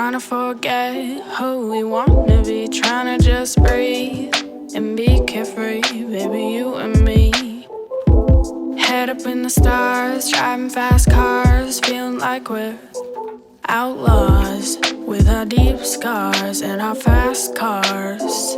trying to forget who we wanna be, trying to just breathe and be carefree, baby, you and me. Head up in the stars, driving fast cars, feeling like we're outlaws with our deep scars and our fast cars.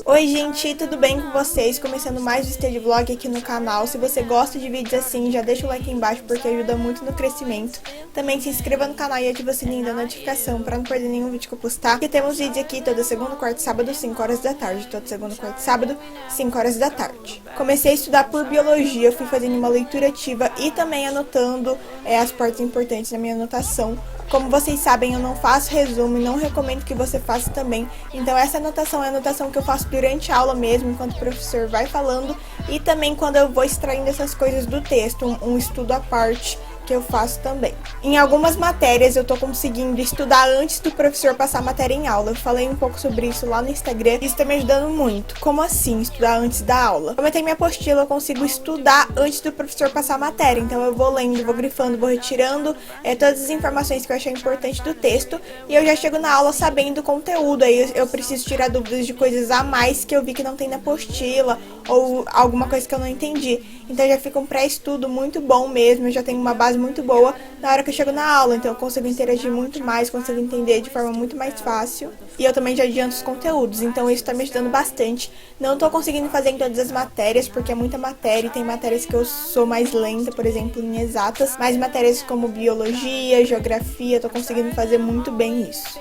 Oi gente, tudo bem com vocês? Começando mais um Stage Vlog aqui no canal. Se você gosta de vídeos assim, já deixa o like aí embaixo porque ajuda muito no crescimento. Também se inscreva no canal e ative o sininho da notificação para não perder nenhum vídeo que eu postar. E temos vídeo aqui toda segunda, quarta e sábado, 5 horas da tarde. Toda segunda, quarta e sábado, 5 horas da tarde. Comecei a estudar por biologia, fui fazendo uma leitura ativa e também anotando as partes importantes da minha anotação. Como vocês sabem, eu não faço resumo e não recomendo que você faça também. Então essa anotação é a anotação que eu faço durante a aula mesmo, enquanto o professor vai falando. E também quando eu vou extraindo essas coisas do texto, um estudo à parte que eu faço também. Em algumas matérias eu tô conseguindo estudar antes do professor passar a matéria em aula. Eu falei um pouco sobre isso lá no Instagram. Isso tá me ajudando muito. Como assim, estudar antes da aula? Como eu tenho minha apostila, eu consigo estudar antes do professor passar a matéria. Então eu vou lendo, vou grifando, vou retirando todas as informações que eu achei importante do texto. E eu já chego na aula sabendo o conteúdo. Aí eu preciso tirar dúvidas de coisas a mais que eu vi que não tem na apostila, ou alguma coisa que eu não entendi. Então já fica um pré-estudo muito bom mesmo. Eu já tenho uma base muito boa na hora que eu chego na aula, então eu consigo interagir muito mais, consigo entender de forma muito mais fácil. E eu também já adianto os conteúdos, então isso tá me ajudando bastante. Não tô conseguindo fazer em todas as matérias, porque é muita matéria, e tem matérias que eu sou mais lenta, por exemplo, em exatas, mas matérias como biologia, geografia, tô conseguindo fazer muito bem isso.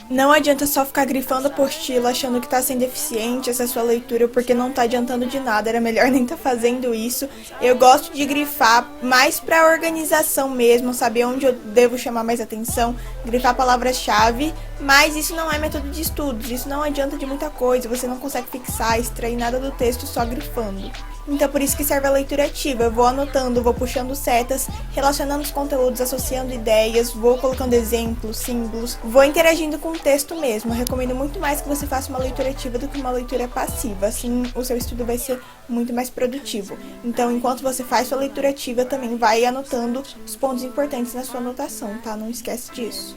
Não adianta só ficar grifando a apostila achando que tá sendo eficiente essa sua leitura, porque não tá adiantando de nada, era melhor nem tá fazendo isso. Eu gosto de grifar mais pra organização mesmo, saber onde eu devo chamar mais atenção, grifar palavras-chave, mas isso não é método de estudos, isso não adianta de muita coisa, você não consegue fixar, extrair nada do texto só grifando. Então por isso que serve a leitura ativa, eu vou anotando, vou puxando setas, relacionando os conteúdos, associando ideias, vou colocando exemplos, símbolos, vou interagindo com o texto mesmo. Eu recomendo muito mais que você faça uma leitura ativa do que uma leitura passiva, assim o seu estudo vai ser muito mais produtivo. Então enquanto você faz sua leitura ativa, também vai anotando os pontos importantes na sua anotação, tá? Não esquece disso.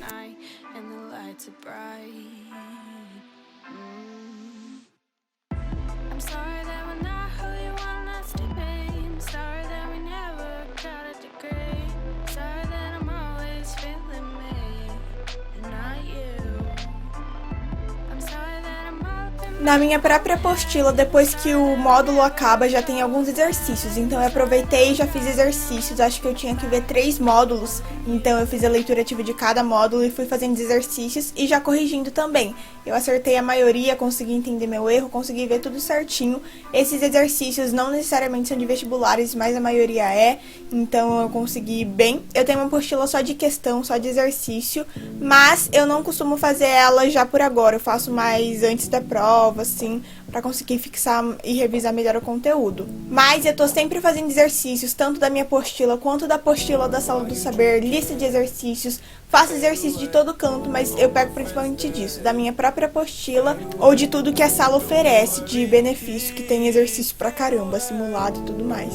Na minha própria apostila, depois que o módulo acaba, já tem alguns exercícios. Então eu aproveitei e já fiz exercícios. Acho que eu tinha que ver 3 módulos. Então eu fiz a leitura ativa de cada módulo e fui fazendo exercícios e já corrigindo também. Eu acertei a maioria, consegui entender meu erro, consegui ver tudo certinho. Esses exercícios não necessariamente são de vestibulares, mas a maioria é. Então eu consegui bem. Eu tenho uma apostila só de questão, só de exercício. Mas eu não costumo fazer ela já por agora. Eu faço mais antes da prova, assim, pra conseguir fixar e revisar melhor o conteúdo. Mas eu tô sempre fazendo exercícios, tanto da minha apostila quanto da apostila da Sala do Saber, lista de exercícios, faço exercício de todo canto, mas eu pego principalmente disso, da minha própria apostila ou de tudo que a sala oferece de benefício, que tem exercício pra caramba, simulado e tudo mais.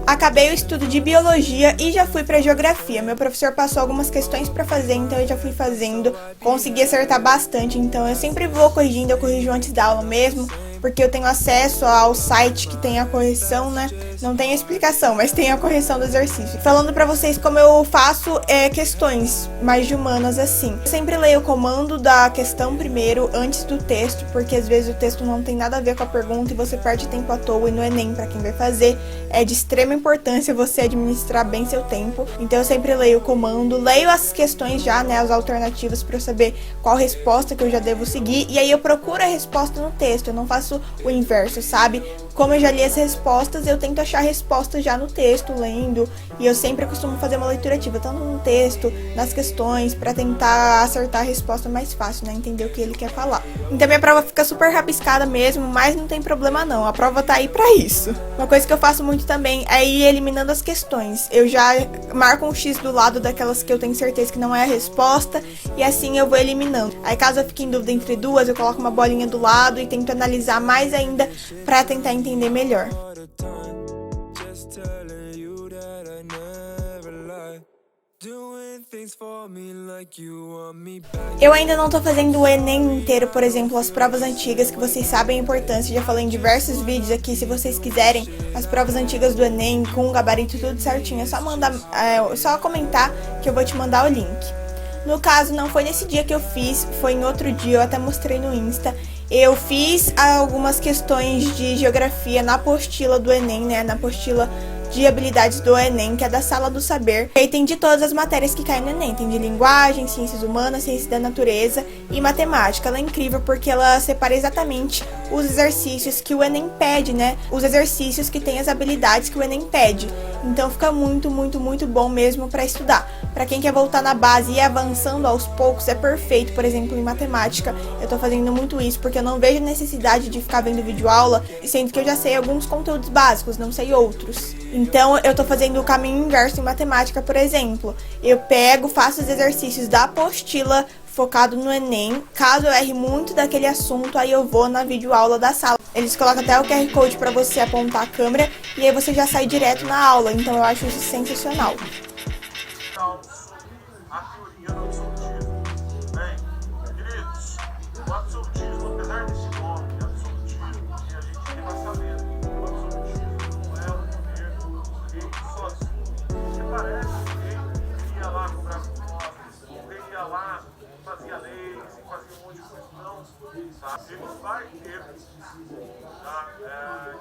Acabei o estudo de biologia e já fui para geografia. Meu professor passou algumas questões para fazer, então eu já fui fazendo, consegui acertar bastante, então eu sempre vou corrigindo, eu corrijo antes da aula mesmo, porque eu tenho acesso ao site que tem a correção, né? Não tem a explicação, mas tem a correção do exercício. Falando pra vocês como eu faço questões mais de humanas assim. Eu sempre leio o comando da questão primeiro, antes do texto, porque às vezes o texto não tem nada a ver com a pergunta e você perde tempo à toa, e no Enem, pra quem vai fazer, é de extrema importância você administrar bem seu tempo. Então eu sempre leio o comando, leio as questões já, né, as alternativas pra eu saber qual resposta que eu já devo seguir, e aí eu procuro a resposta no texto, eu não faço o inverso, sabe? Como eu já li as respostas, eu tento achar a resposta já no texto, lendo, e eu sempre costumo fazer uma leitura ativa, tanto no texto, nas questões, pra tentar acertar a resposta mais fácil, né, entender o que ele quer falar. Então minha prova fica super rabiscada mesmo, mas não tem problema não, a prova tá aí pra isso. Uma coisa que eu faço muito também é ir eliminando as questões. Eu já marco um X do lado daquelas que eu tenho certeza que não é a resposta, e assim eu vou eliminando. Aí caso eu fique em dúvida entre duas, eu coloco uma bolinha do lado e tento analisar mais ainda pra tentar entender melhor. telling you that I never lie. Doing things for me like you want me back. Eu ainda não tô fazendo o Enem inteiro, por exemplo, as provas antigas, que vocês sabem a importância. Já falei em diversos vídeos aqui, se vocês quiserem as provas antigas do Enem, com o gabarito tudo certinho, é só só comentar que eu vou te mandar o link. No caso, não foi nesse dia que eu fiz, foi em outro dia, eu até mostrei no Insta. Eu fiz algumas questões de geografia na apostila do Enem, né, na apostila de habilidades do Enem, que é da Sala do Saber. E aí tem de todas as matérias que caem no Enem. Tem de linguagem, ciências humanas, ciência da natureza e matemática. Ela é incrível porque ela separa exatamente os exercícios que o Enem pede, né? Os exercícios que tem as habilidades que o Enem pede. Então fica muito, muito, muito bom mesmo para estudar. Para quem quer voltar na base e ir avançando aos poucos, é perfeito. Por exemplo, em matemática, eu tô fazendo muito isso porque eu não vejo necessidade de ficar vendo videoaula, sendo que eu já sei alguns conteúdos básicos, não sei outros. Então, eu tô fazendo o caminho inverso em matemática, por exemplo. Eu pego, faço os exercícios da apostila focado no Enem. Caso eu erre muito daquele assunto, aí eu vou na videoaula da sala. Eles colocam até o QR Code para você apontar a câmera e aí você já sai direto na aula. Então, eu acho isso sensacional. A teoria do absolutismo. Bem, queridos, o absolutismo, apesar desse nome, absolutismo, que a gente tem mais sabendo, o absolutismo não é um governo feito sozinho. Você parece que ia lá cobrar impostos, o rei ia lá, fazia leis e fazia um monte de coisa. Não, tá? Ele vai ter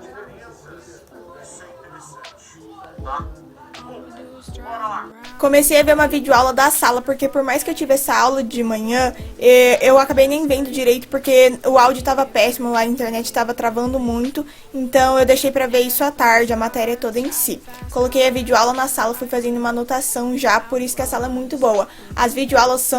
diferenças. Isso é interessante, tá? Bom, bora lá. Comecei a ver uma videoaula da sala, porque por mais que eu tivesse essa aula de manhã, eu acabei nem vendo direito, porque o áudio tava péssimo, a internet tava travando muito, então eu deixei pra ver isso à tarde, a matéria toda em si. Coloquei a videoaula na sala, fui fazendo uma anotação já, por isso que a sala é muito boa. As videoaulas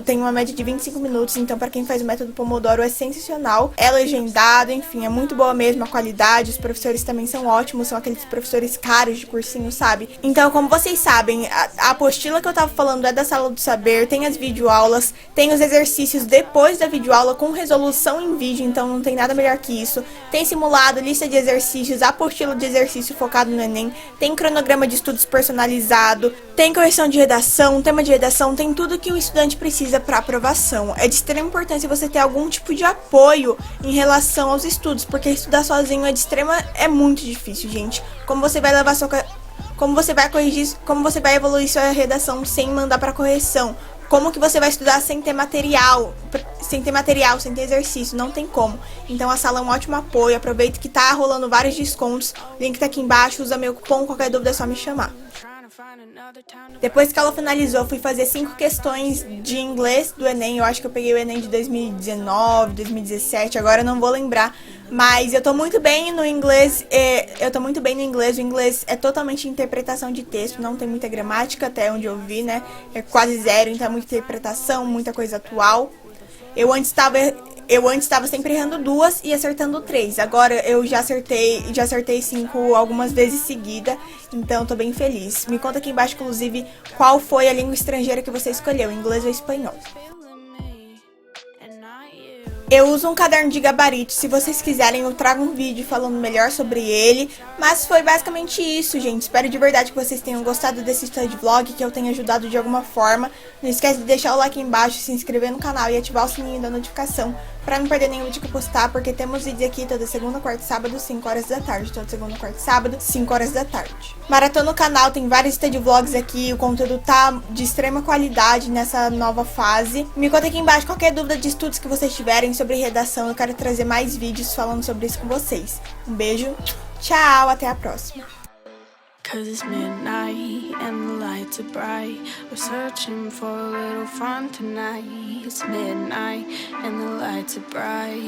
tem uma média de 25 minutos, então pra quem faz o método Pomodoro é sensacional, é legendado, enfim, é muito boa mesmo a qualidade, os professores também são ótimos, são aqueles professores caros de cursinho, sabe? Então, como vocês sabem, a apostila que eu tava falando é da Sala do Saber, tem as videoaulas, tem os exercícios depois da videoaula com resolução em vídeo, então não tem nada melhor que isso. Tem simulado, lista de exercícios, apostila de exercício focado no Enem, tem cronograma de estudos personalizado, tem correção de redação, tema de redação, tem tudo que um estudante precisa para aprovação. É de extrema importância você ter algum tipo de apoio em relação aos estudos, porque estudar sozinho é muito difícil, gente. Como você vai levar como você vai corrigir, como você vai evoluir sua redação sem mandar para correção? Como que você vai estudar sem ter material, sem ter exercício? Não tem como. Então a sala é um ótimo apoio. Aproveita que tá rolando vários descontos. O link tá aqui embaixo, usa meu cupom, qualquer dúvida é só me chamar. Depois que ela finalizou, fui fazer 5 questões de inglês do Enem. Eu acho que eu peguei o Enem de 2019, 2017, agora eu não vou lembrar. Mas eu tô muito bem no inglês, o inglês é totalmente interpretação de texto, não tem muita gramática, até onde eu vi, né? É quase zero, então é muita interpretação, muita coisa atual. Eu antes estava sempre errando 2 e acertando 3. Agora eu já acertei 5 algumas vezes seguida, então tô bem feliz. Me conta aqui embaixo, inclusive, qual foi a língua estrangeira que você escolheu, inglês ou espanhol. Eu uso um caderno de gabarito, se vocês quiserem eu trago um vídeo falando melhor sobre ele, mas foi basicamente isso, gente. Espero de verdade que vocês tenham gostado desse study vlog, que eu tenha ajudado de alguma forma. Não esquece de deixar o like aí embaixo, se inscrever no canal e ativar o sininho da notificação pra não perder nenhum vídeo que eu postar, porque temos vídeos aqui toda segunda, quarta e sábado, 5 horas da tarde. Toda segunda, quarta e sábado, 5 horas da tarde. Maratona no canal, tem vários study vlogs aqui, o conteúdo tá de extrema qualidade nessa nova fase. Me conta aqui embaixo qualquer dúvida de estudos que vocês tiverem sobre redação, eu quero trazer mais vídeos falando sobre isso com vocês. Um beijo, tchau, até a próxima. 'Cause it's midnight and the lights are bright. We're searching for a little fun tonight. It's midnight and the lights are bright.